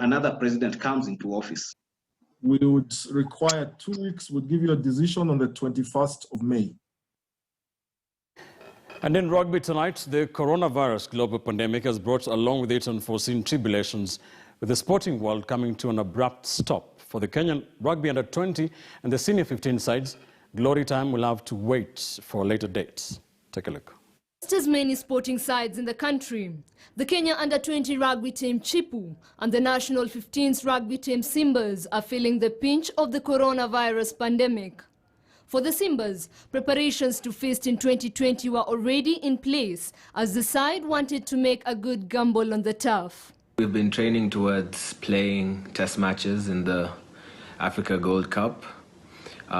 another president comes into office. We would require 2 weeks. We'd give you a decision on the 21st of May. And in rugby tonight, the coronavirus global pandemic has brought along with it unforeseen tribulations, with the sporting world coming to an abrupt stop. For the Kenyan Rugby Under-20 and the Senior 15 sides, glory time will have to wait for later dates. Take a look. Just as many sporting sides in the country, the Kenya Under-20 rugby team Chipu and the National 15s rugby team Simbas are feeling the pinch of the coronavirus pandemic. For the Simbas, preparations to feast in 2020 were already in place as the side wanted to make a good gamble on the turf. We've been training towards playing test matches in the Africa Gold Cup.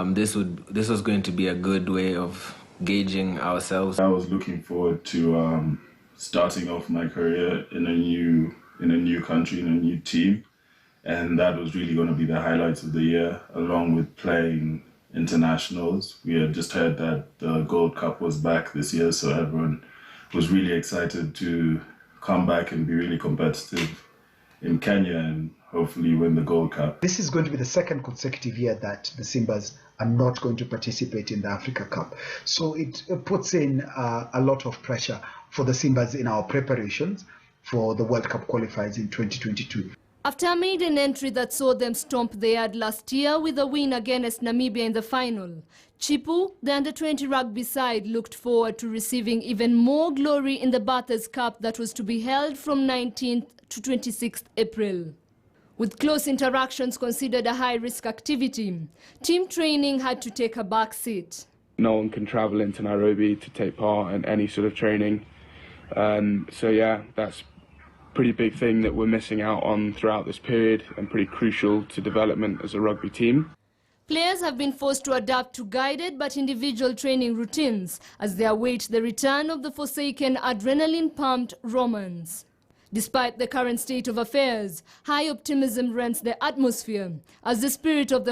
This was going to be a good way of gauging ourselves. I was looking forward to starting off my career in a new country, in a new team, and that was really going to be the highlights of the year, along with playing internationals. We had just heard that the Gold Cup was back this year, so everyone was really excited to come back and be really competitive in Kenya and hopefully win the Gold Cup. This is going to be the second consecutive year that the Simbas are not going to participate in the Africa Cup. So it puts in a lot of pressure for the Simbas in our preparations for the World Cup qualifiers in 2022. After a maiden entry that saw them stomp the yard last year with a win against Namibia in the final, Chipu, the Under-20 rugby side, looked forward to receiving even more glory in the Bathurst Cup that was to be held from 19th to 26th April. With close interactions considered a high-risk activity, team training had to take a back seat. No one can travel into Nairobi to take part in any sort of training. So yeah, that's a pretty big thing that we're missing out on throughout this period and pretty crucial to development as a rugby team. Players have been forced to adapt to guided but individual training routines as they await the return of the forsaken adrenaline-pumped Romans. Despite the current state of affairs, high optimism rents the atmosphere as the spirit of the